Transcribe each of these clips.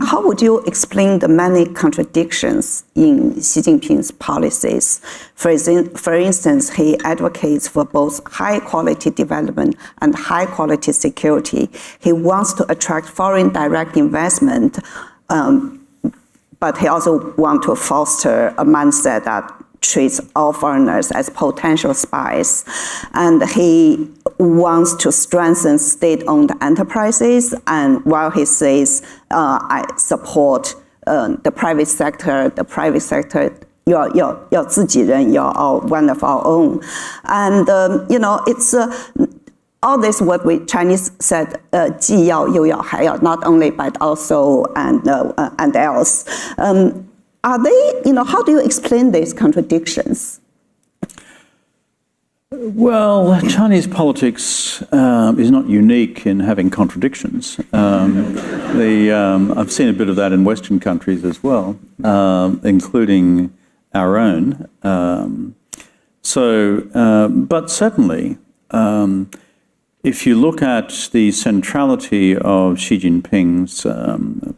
how would you explain the many contradictions in Xi Jinping's policies? For instance, he advocates for both high-quality development and high-quality security. He wants to attract foreign direct investment, but he also wants to foster a mindset that treats all foreigners as potential spies. And he wants to strengthen state-owned enterprises, and while he says, I support the private sector, you're 自己人, you're all one of our own. And, it's all this what we Chinese said, 既要又要还要, not only but also and else. Are they, how do you explain these contradictions? Well, Chinese politics is not unique in having contradictions. I've seen a bit of that in Western countries as well, including our own. But certainly, if you look at the centrality of Xi Jinping's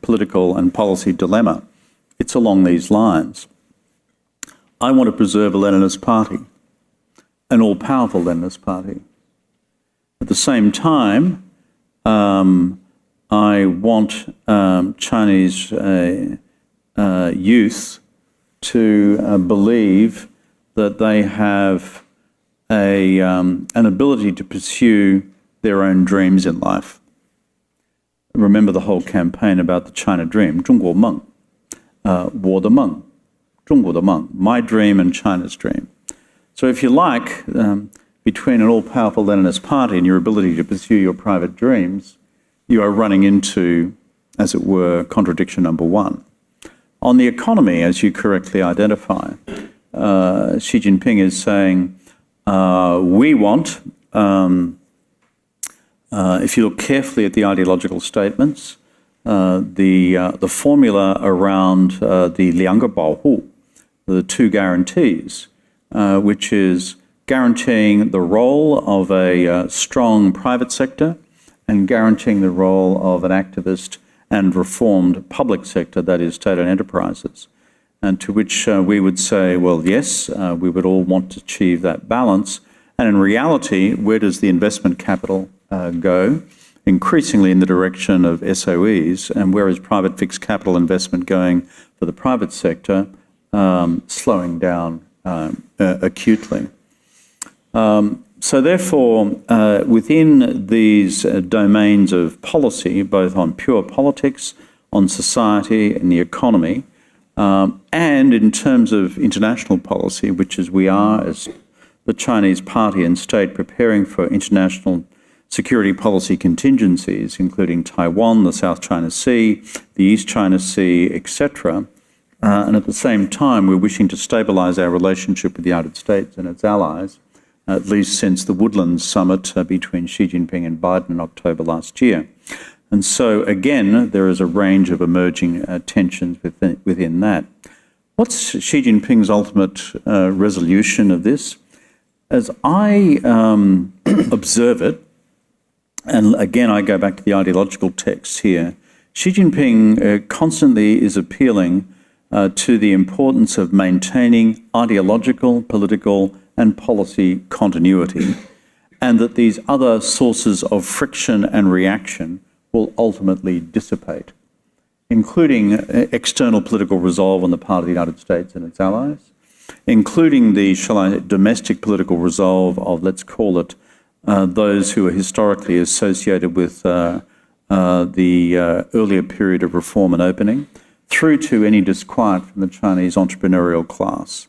political and policy dilemma, it's along these lines. I want to preserve a Leninist party, an all-powerful Leninist party. At the same time, I want Chinese youth to believe that they have an ability to pursue their own dreams in life. Remember the whole campaign about the China dream, 中国梦, 我的梦, 中国的梦, my dream and China's dream. So if you like, between an all-powerful Leninist party and your ability to pursue your private dreams, you are running into, as it were, contradiction number one. On the economy, as you correctly identify, Xi Jinping is saying, we want, if you look carefully at the ideological statements, the formula around the 两个保护, the two guarantees, which is guaranteeing the role of a strong private sector and guaranteeing the role of an activist and reformed public sector, that is state-owned enterprises. And to which we would say, well, yes, we would all want to achieve that balance. And in reality, where does the investment capital go? Increasingly in the direction of SOEs, and where is private fixed capital investment going for the private sector? Slowing down acutely. So therefore, within these domains of policy, both on pure politics, on society and the economy, and in terms of international policy, which is we are as the Chinese party and state preparing for international security policy contingencies, including Taiwan, the South China Sea, the East China Sea, etc. And at the same time, we're wishing to stabilise our relationship with the United States and its allies, at least since the Woodlands summit between Xi Jinping and Biden in October last year. And so, again, there is a range of emerging tensions within that. What's Xi Jinping's ultimate resolution of this? As I observe it, and again, I go back to the ideological texts here, Xi Jinping constantly is appealing to the importance of maintaining ideological, political, and policy continuity, and that these other sources of friction and reaction will ultimately dissipate, including external political resolve on the part of the United States and its allies, including the, domestic political resolve of, let's call it, those who are historically associated with the earlier period of reform and opening, through to any disquiet from the Chinese entrepreneurial class.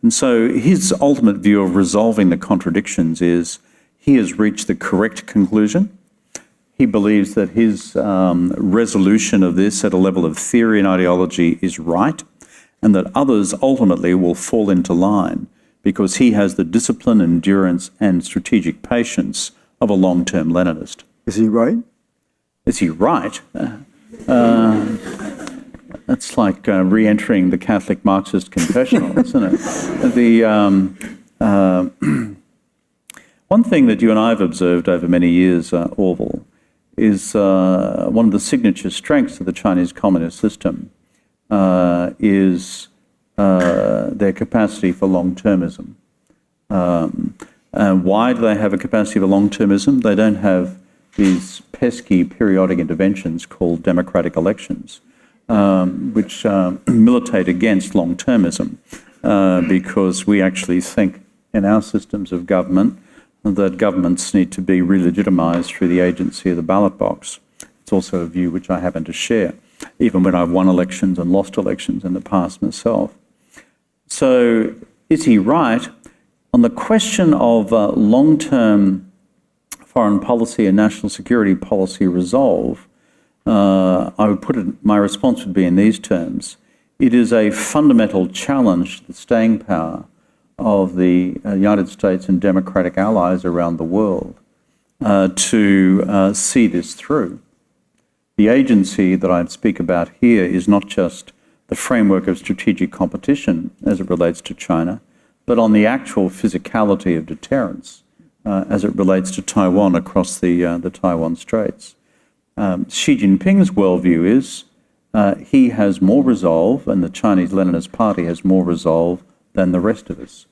And so his ultimate view of resolving the contradictions is he has reached the correct conclusion. He believes that his resolution of this at a level of theory and ideology is right, and that others ultimately will fall into line because he has the discipline, endurance, and strategic patience of a long-term Leninist. Is he right? Is he right? That's like re-entering the Catholic Marxist confessional, isn't it? One thing that you and I have observed over many years, Orville, is one of the signature strengths of the Chinese communist system is their capacity for long-termism. Why do they have a capacity for long-termism? They don't have these pesky periodic interventions called democratic elections, which militate against long-termism, because we actually think in our systems of government that governments need to be re-legitimised through the agency of the ballot box. It's also a view which I happen to share, even when I've won elections and lost elections in the past myself. So is he right? On the question of long-term foreign policy and national security policy resolve, I would put it, my response would be in these terms. It is a fundamental challenge to the staying power of the United States and democratic allies around the world to see this through. The agency that I speak about here is not just the framework of strategic competition as it relates to China, but on the actual physicality of deterrence as it relates to Taiwan across the Taiwan Straits. Xi Jinping's worldview is he has more resolve, and the Chinese Leninist Party has more resolve than the rest of us.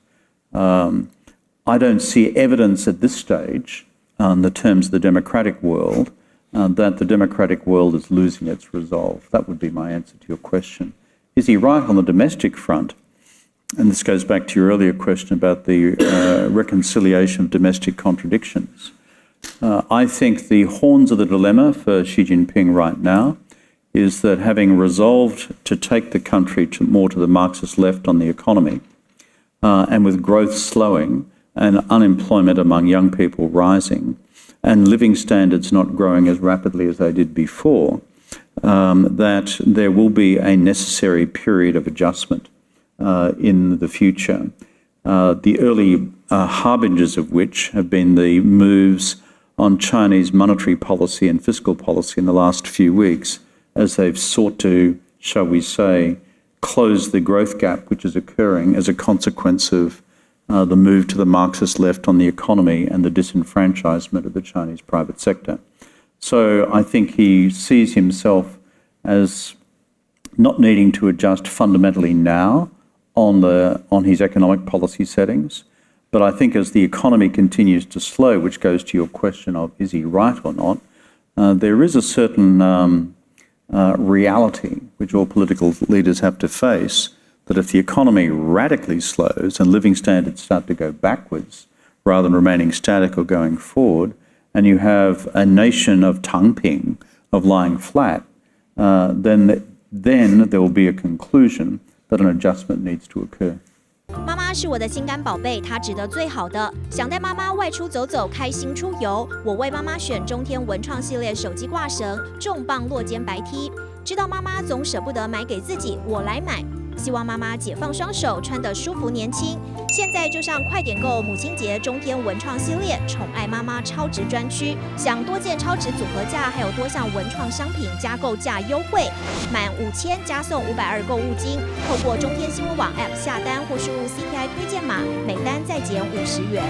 I don't see evidence at this stage, in the terms of the democratic world, that the democratic world is losing its resolve. That would be my answer to your question. Is he right on the domestic front? And this goes back to your earlier question about the reconciliation of domestic contradictions. I think the horns of the dilemma for Xi Jinping right now is that having resolved to take the country more to the Marxist left on the economy, and with growth slowing and unemployment among young people rising and living standards not growing as rapidly as they did before, that there will be a necessary period of adjustment in the future. The early harbingers of which have been the moves on Chinese monetary policy and fiscal policy in the last few weeks, as they've sought to, shall we say, close the growth gap which is occurring as a consequence of the move to the Marxist left on the economy and the disenfranchisement of the Chinese private sector. So I think he sees himself as not needing to adjust fundamentally now on his economic policy settings. But I think as the economy continues to slow, which goes to your question of is he right or not, there is a certain reality which all political leaders have to face, that if the economy radically slows and living standards start to go backwards rather than remaining static or going forward, and you have a nation of tangping, of lying flat, then there will be a conclusion that an adjustment needs to occur. 妈妈是我的心肝宝贝，她值得最好的。想带妈妈外出走走，开心出游，我为妈妈选中天文创系列手机挂绳，重磅落肩白 T。知道妈妈总舍不得买给自己，我来买。希望妈妈解放双手，穿得舒服年轻。现在就上快点购母亲节中天文创系列宠爱妈妈超值专区，享多件超值组合价，还有多项文创商品加购价优惠，满5000加送520购物金。透过中天新闻网 App 下单或输入 CTI 推荐码，每单再减50元。